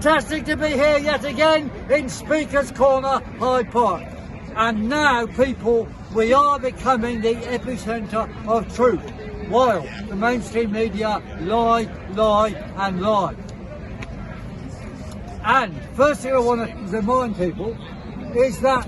fantastic to be here yet again in Speaker's Corner, Hyde Park. And now, people, we are becoming the epicentre of truth, while the mainstream media lie, and lie. And first thing I want to remind people is that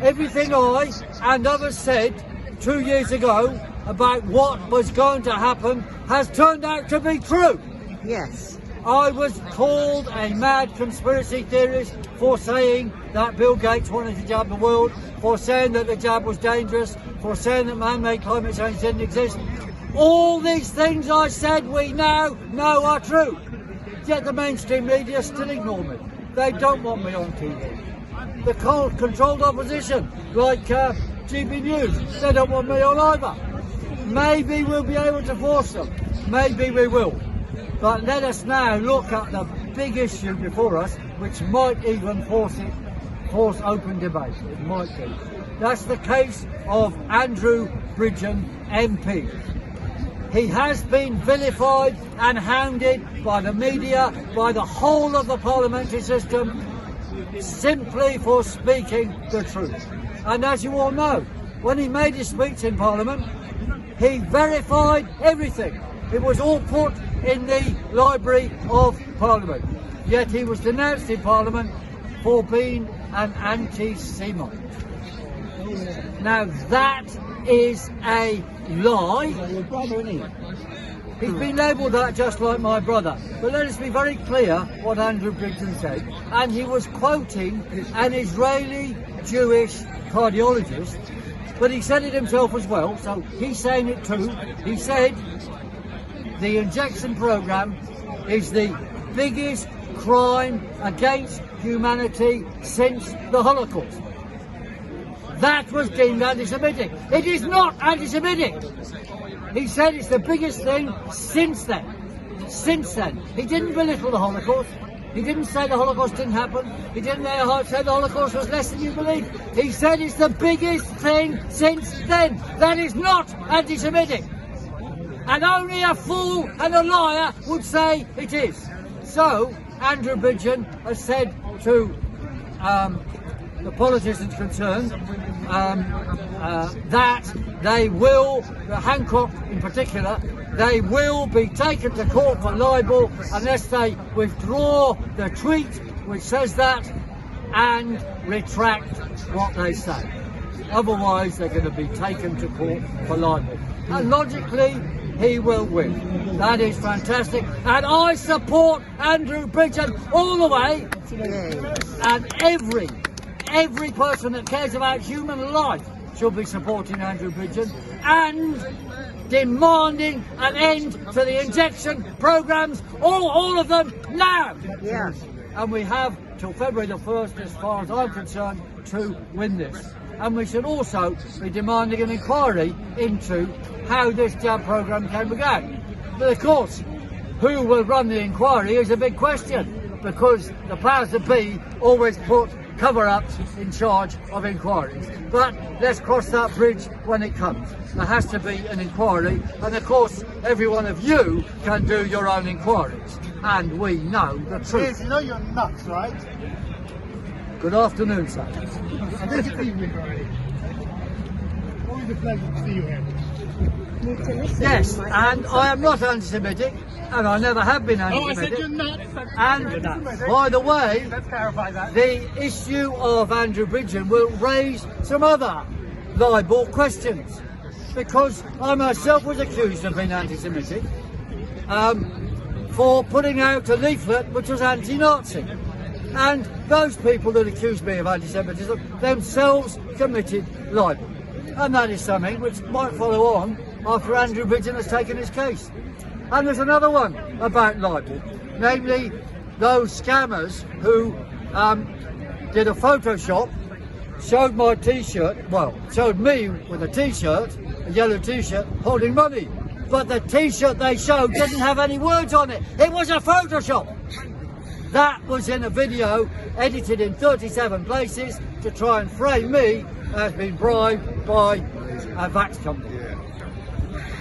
everything I and others said 2 years ago about what was going to happen has turned out to be true. Yes. I was called a mad conspiracy theorist for saying that Bill Gates wanted to jab the world, for saying that the jab was dangerous, for saying that man-made climate change didn't exist. All these things I said we now know are true. Yet the mainstream media still ignore me. They don't want me on TV. The controlled opposition, like GB News, they don't want me on either. Maybe we'll be able to force them. Maybe we will. But let us now look at the big issue before us, which might even force open debate. It might be. That's the case of Andrew Bridgen, MP. He has been vilified and hounded by the media, by the whole of the parliamentary system, simply for speaking the truth. And as you all know, when he made his speech in Parliament, he verified everything. It was all put in the Library of Parliament. Yet he was denounced in Parliament for being an anti-Semite. Now that is a lie. He's been labelled that just like my brother. But let us be very clear what Andrew Bridgen said. And he was quoting an Israeli Jewish cardiologist, but he said it himself as well, so he's saying it too. He said the injection programme is the biggest crime against humanity since the Holocaust. That was deemed anti-Semitic. It is not anti-Semitic. He said it's the biggest thing since then. Since then. He didn't belittle the Holocaust. He didn't say the Holocaust didn't happen. He didn't say the Holocaust was less than you believe. He said it's the biggest thing since then. That is not anti-Semitic. And only a fool and a liar would say it is. So, Andrew Bridgen has said to the politicians concerned that they will, Hancock in particular, they will be taken to court for libel unless they withdraw the tweet which says that and retract what they say. Otherwise, they're going to be taken to court for libel. And logically, he will win. That is fantastic. And I support Andrew Bridgen all the way. And every person that cares about human life should be supporting Andrew Bridgen and demanding an end to the injection programmes, all of them now. Yes. And we have till February the 1st, as far as I'm concerned, to win this. And we should also be demanding an inquiry into how this jab programme came about. But of course, who will run the inquiry is a big question, because the powers that be always put cover-ups in charge of inquiries. But let's cross that bridge when it comes. There has to be an inquiry, and of course every one of you can do your own inquiries, and we know the truth. Piers, you know you're nuts, right? Good afternoon, sir. Good to see you, already. Always a pleasure to see you here. Yes, and I am not anti-Semitic, and I never have been anti-Semitic. Oh, I said you're nuts. And by the way, let's clarify that. the issue of Andrew Bridgen will raise some other libel questions, because I myself was accused of being anti-Semitic for putting out a leaflet which was anti-Nazi. And those people that accused me of anti-Semitism themselves committed libel. And that is something which might follow on after Andrew Bridgen has taken his case. And there's another one about libel, namely those scammers who did a Photoshop, showed my t-shirt, well, showed me with a t-shirt, a yellow t-shirt, holding money. But the t-shirt they showed didn't have any words on it. It was a Photoshop. That was in a video edited in 37 places to try and frame me as being bribed by a vax company.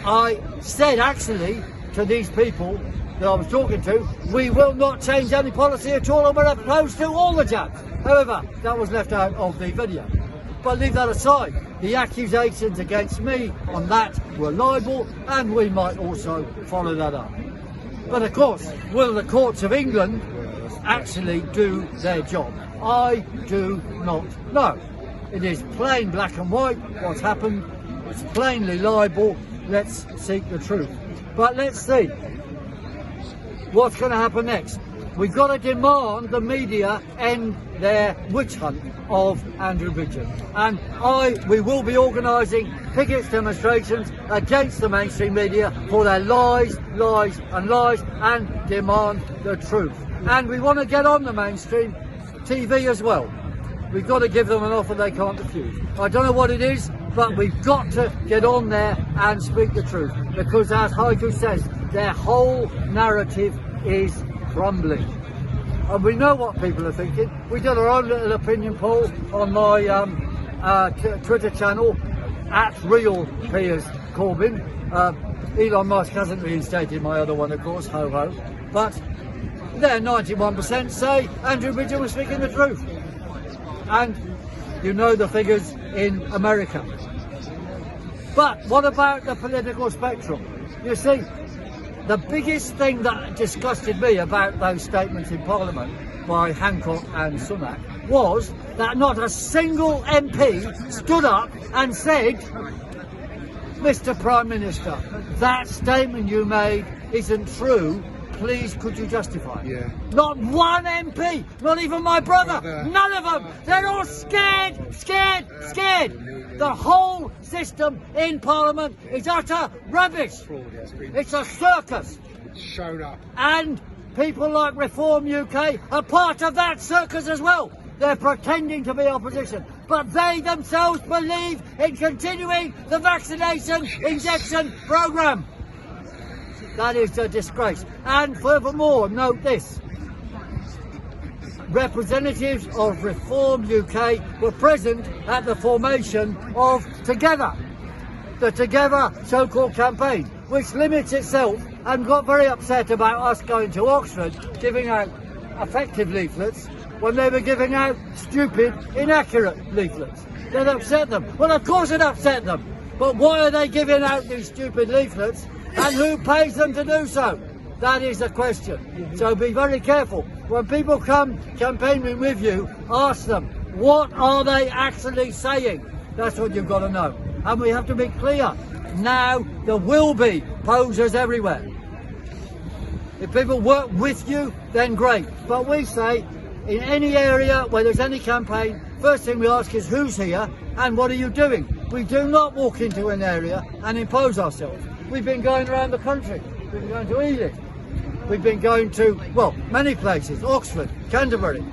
I said actually to these people that I was talking to, we will not change any policy at all, and we're opposed to all the jabs. However, that was left out of the video. But leave that aside, the accusations against me on that were libel, and we might also follow that up. But of course, will the courts of England actually do their job? I do not know. It is plain black and white what's happened. It's plainly libel. Let's seek the truth. But let's see what's going to happen next. We've got to demand the media end their witch hunt of Andrew Bridgen. And we will be organising pickets, demonstrations against the mainstream media for their lies, lies and lies, and demand the truth. And we want to get on the mainstream TV as well. We've got to give them an offer they can't refuse. I don't know what it is, but we've got to get on there and speak the truth. Because as Haiku says, their whole narrative is crumbling. And we know what people are thinking. We did our own little opinion poll on my Twitter channel, @RealPiers Corbyn. Elon Musk hasn't reinstated my other one, of course, ho ho. But there, 91% say Andrew Bridgen was speaking the truth. And you know the figures in America. But what about the political spectrum? You see, the biggest thing that disgusted me about those statements in Parliament by Hancock and Sunak was that not a single MP stood up and said, Mr. Prime Minister, that statement you made isn't true. Please, could you justify it? Yeah. Not one MP, not even my brother, none of them. They're all scared, scared, scared. The whole system in Parliament is utter rubbish. It's a circus. It's shown up. And people like Reform UK are part of that circus as well. They're pretending to be opposition, but they themselves believe in continuing the vaccination injection programme. That is a disgrace. And furthermore, note this. Representatives of Reform UK were present at the formation of Together, the Together so-called campaign, which limits itself and got very upset about us going to Oxford, giving out effective leaflets when they were giving out stupid, inaccurate leaflets. That upset them. Well, of course it upset them. But why are they giving out these stupid leaflets? And who pays them to do so? That is the question. So be very careful. When people come campaigning with you, ask them, what are they actually saying? That's what you've got to know. And we have to be clear. Now there will be posers everywhere. If people work with you, then great. But we say, in any area where there's any campaign, first thing we ask is who's here and what are you doing? We do not walk into an area and impose ourselves. We've been going around the country. We've been going to Ely. We've been going to, well, many places, Oxford, Canterbury,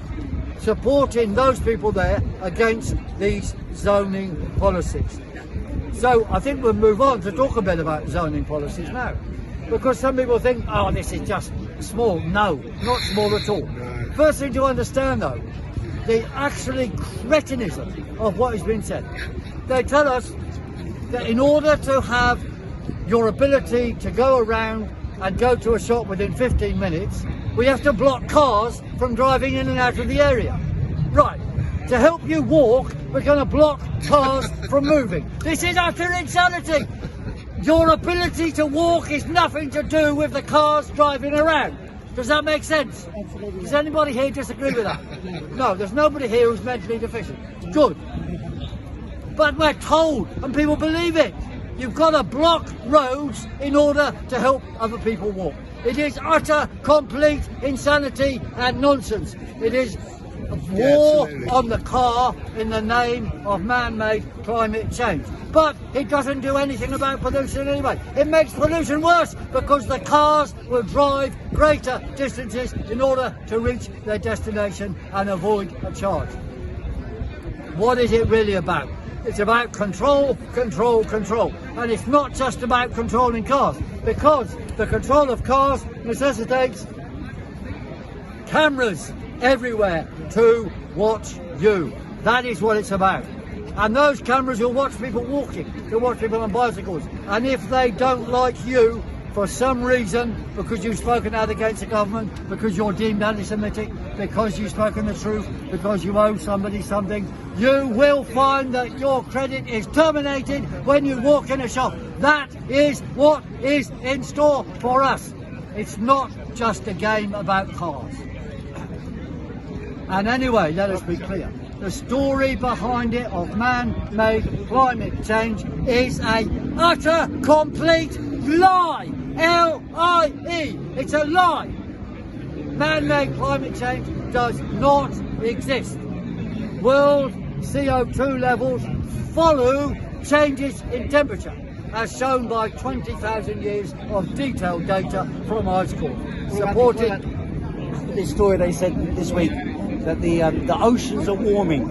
supporting those people there against these zoning policies. So I think we'll move on to talk a bit about zoning policies now. Because some people think, oh, this is just small. No, not small at all. First thing to understand, though, the actually cretinism of what has been said. They tell us that in order to have your ability to go around and go to a shop within 15 minutes, we have to block cars from driving in and out of the area. Right, to help you walk, we're going to block cars from moving. This is utter insanity. Your ability to walk is nothing to do with the cars driving around. Does that make sense? Absolutely. Does anybody here disagree with that? No, there's nobody here who's mentally deficient. Good. But we're told, and people believe it. You've got to block roads in order to help other people walk. It is utter, complete insanity and nonsense. It is war on the car in the name of man-made climate change. But it doesn't do anything about pollution anyway. It makes pollution worse because the cars will drive greater distances in order to reach their destination and avoid a charge. What is it really about? It's about control, control, control. And it's not just about controlling cars, because the control of cars necessitates cameras everywhere to watch you. That is what it's about. And those cameras will watch people walking, they'll watch people on bicycles. And if they don't like you, for some reason, because you've spoken out against the government, because you're deemed anti-Semitic, because you've spoken the truth, because you owe somebody something, you will find that your credit is terminated when you walk in a shop. That is what is in store for us. It's not just a game about cars. And anyway, let us be clear. The story behind it of man-made climate change is a utter, complete lie. L-I-E. It's a lie. Man-made climate change does not exist. World CO2 levels follow changes in temperature, as shown by 20,000 years of detailed data from ice cores. Supported this story they said this week that the oceans are warming.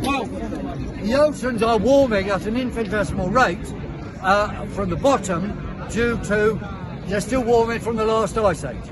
Well, the oceans are warming at an infinitesimal rate from the bottom due to they're still warming from the last ice age.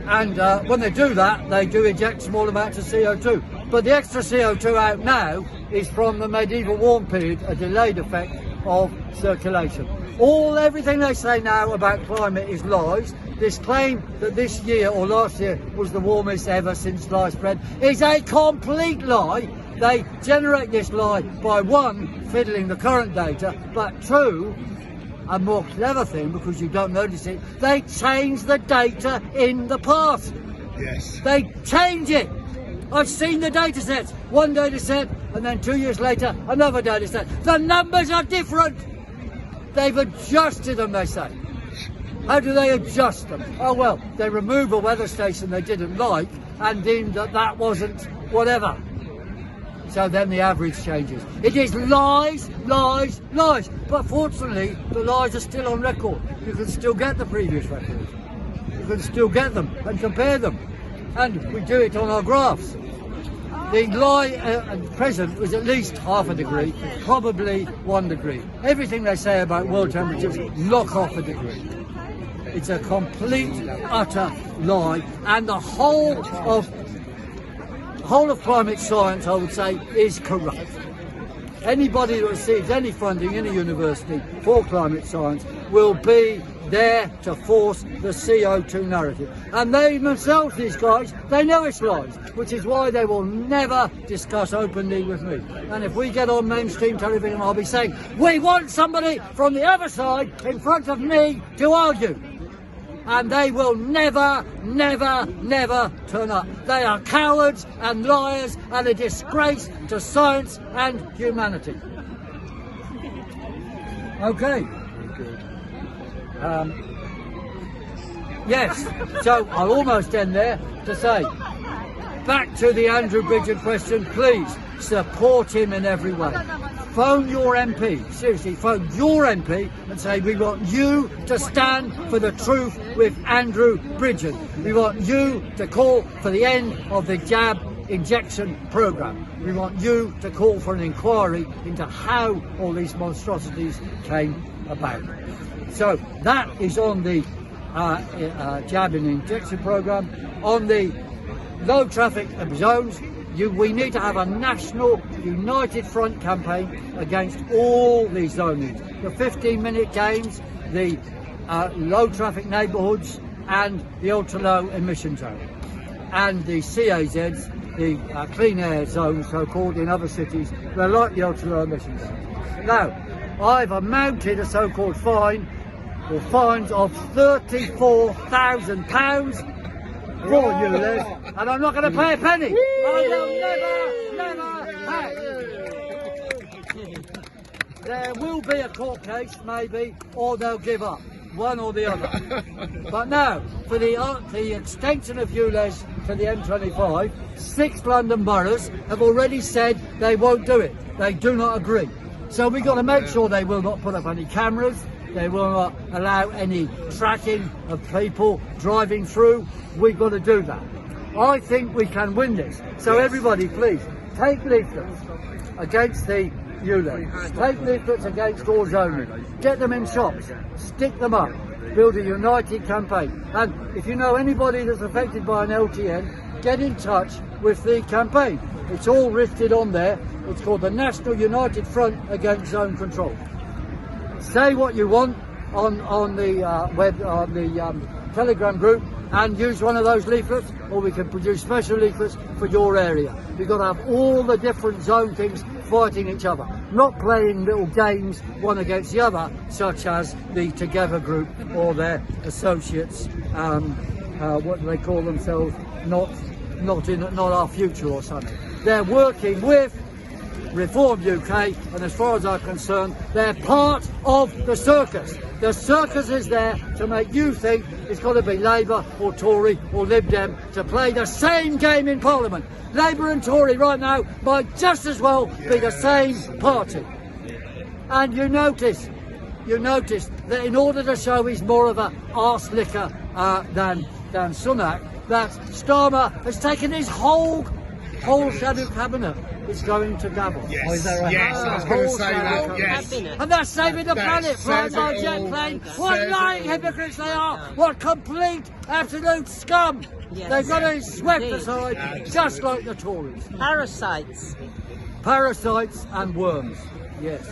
And when they do that, they do eject small amounts of CO2. But the extra CO2 out now is from the medieval warm period, a delayed effect of circulation. Everything they say now about climate is lies. This claim that this year or last year was the warmest ever since sliced bread is a complete lie. They generate this lie by one, fiddling the current data, but two, a more clever thing, because you don't notice it, they change the data in the past. Yes. They change it. I've seen the data sets. One data set, and then 2 years later, another data set. The numbers are different. They've adjusted them, they say. How do they adjust them? Oh, well, they remove a weather station they didn't like and deemed that that wasn't whatever. So then the average changes. It is lies, lies, lies. But fortunately, the lies are still on record. You can still get the previous records. You can still get them and compare them. And we do it on our graphs. The lie at present was at least half a degree, probably 1 degree. Everything they say about world temperatures, knock off a degree. It's a complete, utter lie. And the whole of climate science, I would say, is corrupt. Anybody that receives any funding in a university for climate science will be there to force the CO2 narrative. And they themselves, these guys, they know it's lies, which is why they will never discuss openly with me. And if we get on mainstream television, I'll be saying, we want somebody from the other side in front of me to argue. And they will never, never, never turn up. They are cowards and liars and a disgrace to science and humanity. Okay. Yes, so I'll almost end there to say, back to the Andrew Bridgen question, please support him in every way. Phone your MP, seriously, phone your MP and say, we want you to stand for the truth with Andrew Bridgen. We want you to call for the end of the jab injection programme. We want you to call for an inquiry into how all these monstrosities came about. So that is on the jab and injection programme. On the low traffic zones, we need to have a national united front campaign against all these zonings. The 15-minute games, the low traffic neighbourhoods and the ultra low emission zone. And the CAZs, the clean air zones, so-called, in other cities, they're like the ultra low emission zones. Now, I've amounted a so-called fine, or fines of £34,000 for you, Les, and I'm not going to pay a penny. I will never pay. There will be a court case, maybe, or they'll give up, one or the other. But now, for the extension of ULEZ to the M25, 6 London boroughs have already said they won't do it. They do not agree. So we've got to make sure they will not put up any cameras. They will not allow any tracking of people driving through. We've got to do that. I think we can win this. So everybody, please, take leaflets against the ULEZ. Take leaflets against all zoning. Get them in shops. Stick them up. Build a united campaign. And if you know anybody that's affected by an LTN, get in touch with the campaign. It's all listed on there. It's called the National United Front Against Zone Control. Say what you want, on the web, on the Telegram group, and use one of those leaflets, or we can produce special leaflets for your area. We've got to have all the different zone teams fighting each other, not playing little games one against the other, such as the Together group or their associates. What do they call themselves? Not Our Future or something. They're working with Reform UK, and as far as I'm concerned, they're part of the circus. The circus is there to make you think it's got to be Labour or Tory or Lib Dem to play the same game in Parliament. Labour and Tory right now might just as well be the same party. And you notice that in order to show he's more of a arse licker than Sunak, that Starmer has taken his whole shadow cabinet. It's going to Davos. Yes, Oh, is that right? yes, I was going to say that. Yes. And that's saving the planet, That's flying by says it jet all. plane. Says What it lying all. hypocrites they are! What complete, absolute scum! Yes. They've got to be swept Indeed. aside, just like the Tories. Parasites. Parasites and worms. Yes.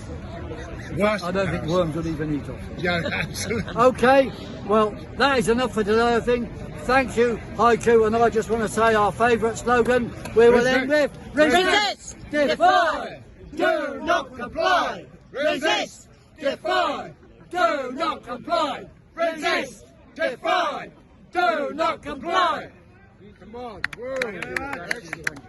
Worse I don't think than worms would even eat us. Yeah, absolutely. Okay, well, that is enough for today, I think. Thank you, Haiku, and I just want to say our favourite slogan, we will end with Resist! defy, do not comply. Resist, defy, do not comply. Resist, defy, do not comply. Come on. Woo. Excellent.